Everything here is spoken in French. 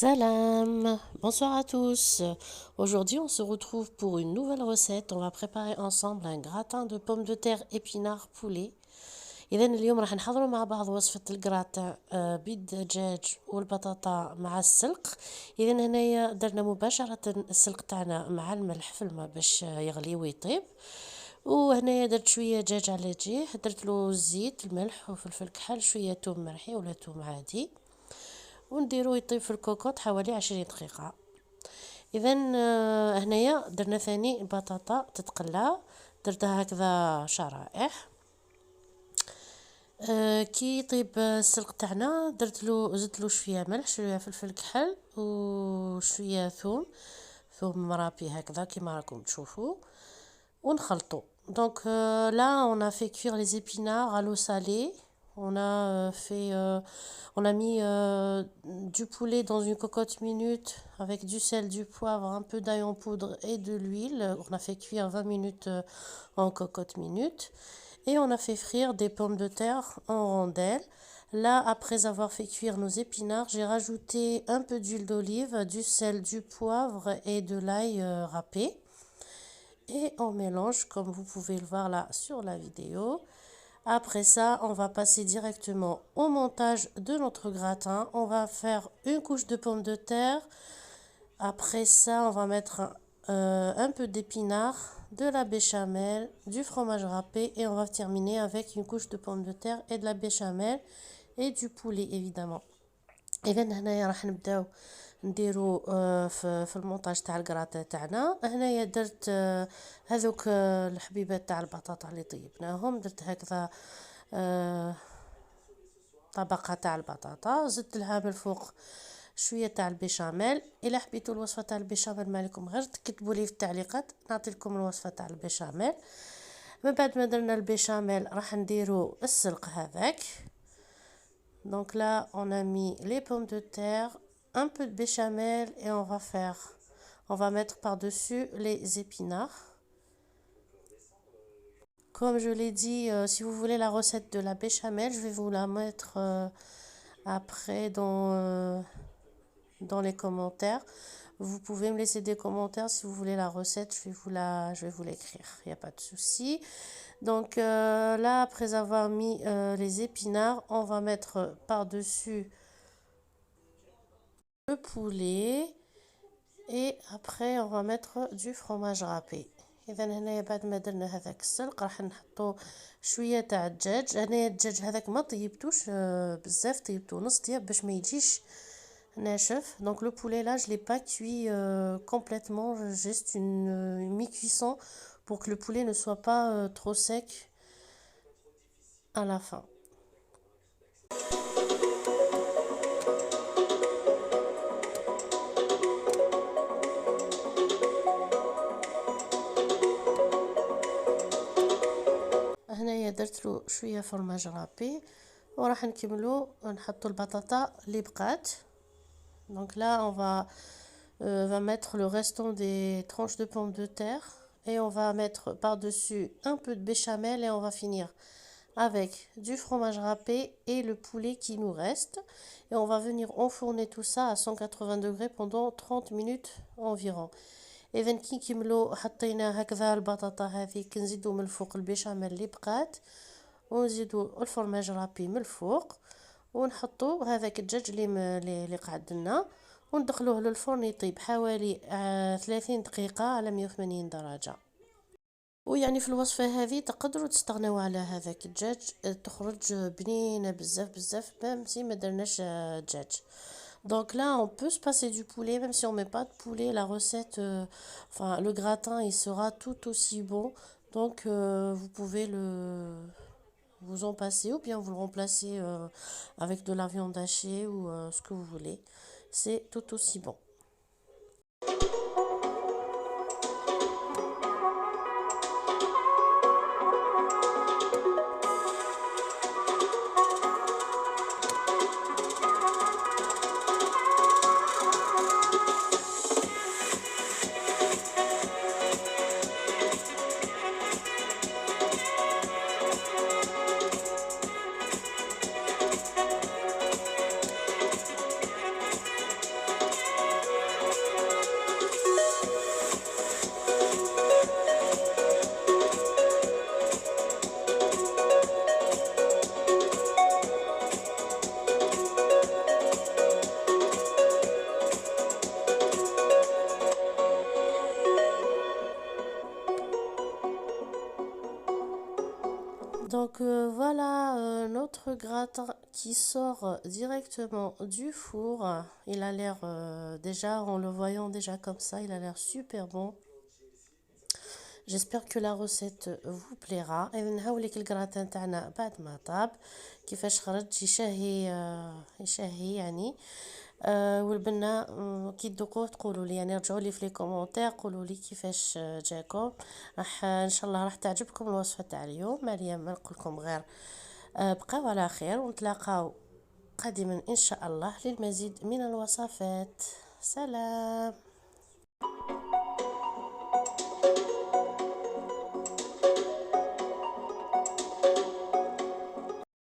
Salam, bonsoir à tous. Aujourd'hui, on se retrouve pour une nouvelle recette. On va préparer ensemble un gratin de pommes de terre épinards poulet. إذا اليوم راح نحضروا مع بعض وصفة الجراتان بيض دجاج والبطاطا مع السلق. إذا هنايا درنا مباشرة السلق تاعنا مع الملح في الماء باش يغلي ويطيب. وهنايا درت شوية دجاج على جيه، درت له الزيت الملح وفلفل كحل شوية توم مرحي ولا توم عادي، ونديرو يطيب في الكوكوط حوالي 20 دقيقة. اذا هنايا درنا ثاني بطاطا تتقلى، درتها هكذا شرائح. كي يطيب السلق تاعنا زدت له شويه ملح شويه فلفل كحل وشويه ثوم مرابي هكذا كيما راكم تشوفوا، ونخلطو. Donc là on a fait cuire les épinards à l'eau salée. On a mis du poulet dans une cocotte minute avec du sel, du poivre, un peu d'ail en poudre et de l'huile. On a fait cuire 20 minutes en cocotte minute. Et on a fait frire des pommes de terre en rondelles. Là, après avoir fait cuire nos épinards, j'ai rajouté un peu d'huile d'olive, du sel, du poivre et de l'ail râpé. Et on mélange comme vous pouvez le voir là sur la vidéo. Après ça, on va passer directement au montage de notre gratin. On va faire une couche de pommes de terre. Après ça, on va mettre un peu d'épinards, de la béchamel, du fromage râpé et on va terminer avec une couche de pommes de terre et de la béchamel et du poulet évidemment. إذا هنايا راح نبداو نديرو في المونتاج تاع الكراطه تاعنا. هنايا درت هذوك الحبيبات تاع البطاطا اللي طيبناهم، درت هكذا طبقه تاع البطاطا، زدت لها من الفوق شويه تاع البيشاميل. الا حبيتوا الوصفه تاع البيشاميل ما عليكم غير تكتبوا لي في التعليقات نعطي لكم الوصفه تاع البيشاميل. من بعد ما درنا البيشاميل راح نديرو السلق هذاك. Donc là, on a mis les pommes de terre, un peu de béchamel et on va mettre par-dessus les épinards. Comme je l'ai dit, si vous voulez la recette de la béchamel, je vais vous la mettre après dans les commentaires. Vous pouvez me laisser des commentaires si vous voulez la recette, je vais vous l'écrire, il n'y a pas de souci. Donc là, après avoir mis les épinards, on va mettre par-dessus le poulet et après on va mettre du fromage râpé. اذا هنايا بعد ما درنا هذاك السلق راح نحطو شويه تاع الدجاج. هنايا الدجاج هذاك ما طيبتوش بزاف، طيبتو نص طياب باش ما يجيش ناشف. Donc le poulet là je l'ai pas cuit complètement, juste une mi-cuisson pour que le poulet ne soit pas trop sec à la fin. هنايا درت له شويه فرماج رابي وراح نكملو نحطو البطاطا اللي بقات. Donc là va mettre le restant des tranches de pommes de terre et on va mettre par-dessus un peu de béchamel et on va finir avec du fromage râpé et le poulet qui nous reste. Et on va venir enfourner tout ça à 180 degrés pendant 30 minutes environ. اذا كي نكملو حطينا هكذا البطاطا هذه كنزيدو من الفوق البيشاميل اللي بقات ونزيدو الفرماج رابي من الفوق ونحطو هذاك الدجاج اللي قعد لنا وندخلوه للفرن يطيب حوالي 30 دقيقة على 180 درجة. ويعني في الوصفة هذه تقدروا تستغنوا على هذاك الدجاج، تخرج بنينة بزاف بزاف même si ما درناش دجاج. Donc là, on peut se passer du poulet, même si on met pas de poulet, la recette, enfin le gratin, il sera tout aussi bon. Donc vous pouvez vous en passer ou bien vous le remplacer avec de la viande hachée ou ce que vous voulez. C'est tout aussi bon. le gratin qui sort directement du four. Il a l'air, déjà, en le voyant déjà comme ça, il a l'air super bon. J'espère que la recette vous plaira. Et نحاولك الجراتان تاعنا بعد ما طاب كيفاش خرج يشهي، يشهي يعني. والبنة كي تذوقوه تقولوا لي، يعني رجعوا لي في لي كومونتير قولوا لي كيفاش جاكم. ان شاء الله راح تعجبكم الوصفة تاع اليوم. مريم ما نقول لكم غير بقاو على خير، ونتلاقاو قادما ان شاء الله للمزيد من الوصفات. سلام.